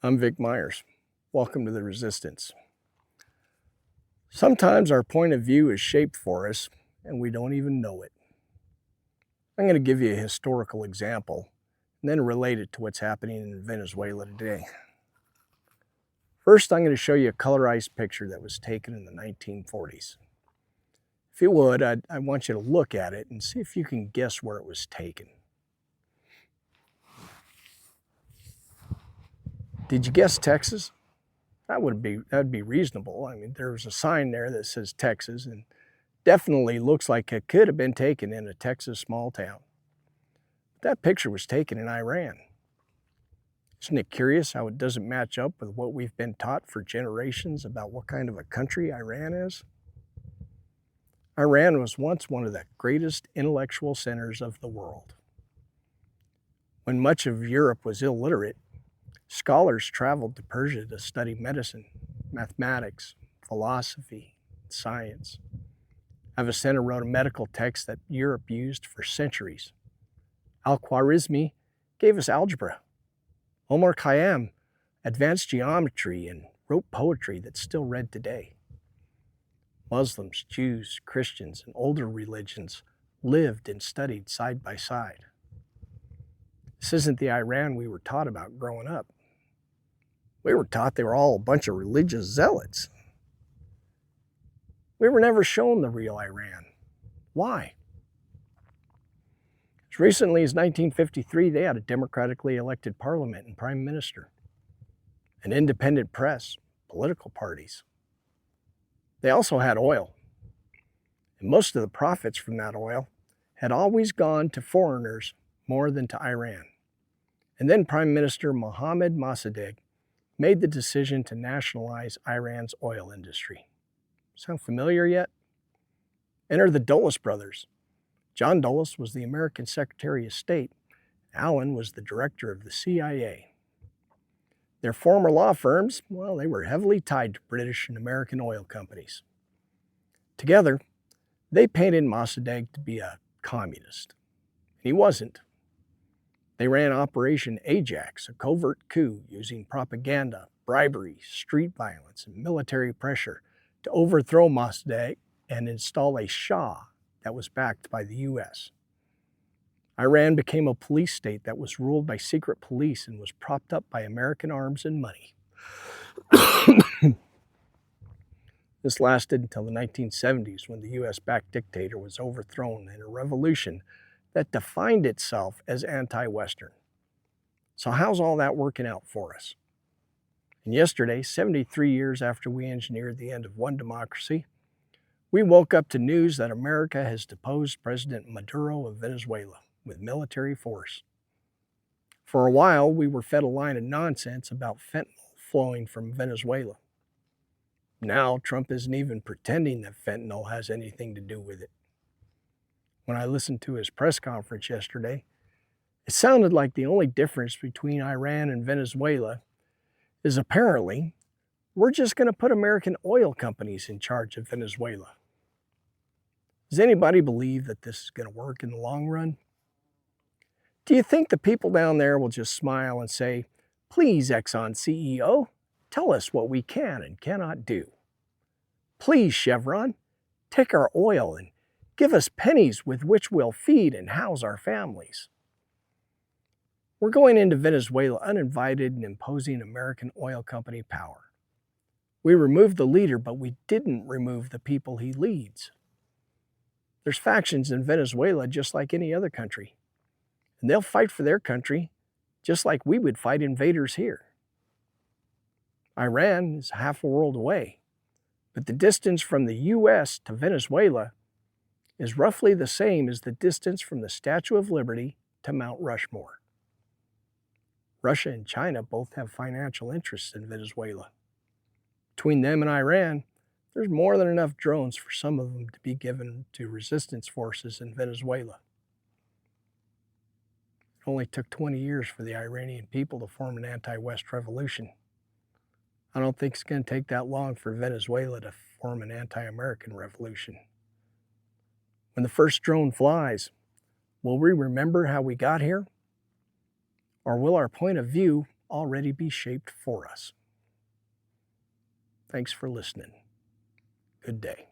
I'm Vic Myers. Welcome to the Resistance. Sometimes our point of view is shaped for us and we don't even know it. I'm going to give you a historical example and then relate it to what's happening in Venezuela today. First, I'm going to show you a colorized picture that was taken in the 1940s. If you would, I want you to look at it and see if you can guess where it was taken. Did you guess Texas? That'd be reasonable. I mean, there's a sign there that says Texas, and definitely looks like it could have been taken in a Texas small town. That picture was taken in Iran. Isn't it curious how it doesn't match up with what we've been taught for generations about what kind of a country Iran is? Iran was once one of the greatest intellectual centers of the world. When much of Europe was illiterate, scholars traveled to Persia to study medicine, mathematics, philosophy, science. Avicenna wrote a medical text that Europe used for centuries. Al-Khwarizmi gave us algebra. Omar Khayyam advanced geometry and wrote poetry that's still read today. Muslims, Jews, Christians, and older religions lived and studied side by side. This isn't the Iran we were taught about growing up. We were taught they were all a bunch of religious zealots. We were never shown the real Iran. Why? As recently as 1953, they had a democratically elected parliament and prime minister, an independent press, political parties. They also had oil, and most of the profits from that oil had always gone to foreigners more than to Iran. And then Prime Minister Mohammad Mossadegh made the decision to nationalize Iran's oil industry. Sound familiar yet? Enter the Dulles brothers. John Dulles was the American Secretary of State. Allen was the director of the CIA. Their former law firms, well, they were heavily tied to British and American oil companies. Together, they painted Mossadegh to be a communist. He wasn't. They ran Operation Ajax, a covert coup using propaganda, bribery, street violence, and military pressure to overthrow Mossadegh and install a Shah that was backed by the U.S. Iran became a police state that was ruled by secret police and was propped up by American arms and money. This lasted until the 1970s when the U.S.-backed dictator was overthrown in a revolution that defined itself as anti-Western. So how's all that working out for us? And yesterday, 73 years after we engineered the end of one democracy, we woke up to news that America has deposed President Maduro of Venezuela with military force. For a while, we were fed a line of nonsense about fentanyl flowing from Venezuela. Now, Trump isn't even pretending that fentanyl has anything to do with it. When I listened to his press conference yesterday, it sounded like the only difference between Iran and Venezuela is apparently we're just going to put American oil companies in charge of Venezuela. Does anybody believe that this is going to work in the long run? Do you think the people down there will just smile and say, "Please, Exxon CEO, tell us what we can and cannot do. Please, Chevron, take our oil and give us pennies with which we'll feed and house our families"? We're going into Venezuela uninvited and imposing American oil company power. We removed the leader, but we didn't remove the people he leads. There's factions in Venezuela just like any other country, and they'll fight for their country just like we would fight invaders here. Iran is half a world away, but the distance from the U.S. to Venezuela is roughly the same as the distance from the Statue of Liberty to Mount Rushmore. Russia and China both have financial interests in Venezuela. Between them and Iran, there's more than enough drones for some of them to be given to resistance forces in Venezuela. It only took 20 years for the Iranian people to form an anti-West revolution. I don't think it's going to take that long for Venezuela to form an anti-American revolution. When the first drone flies, will we remember how we got here? Or will our point of view already be shaped for us. Thanks for listening. Good day.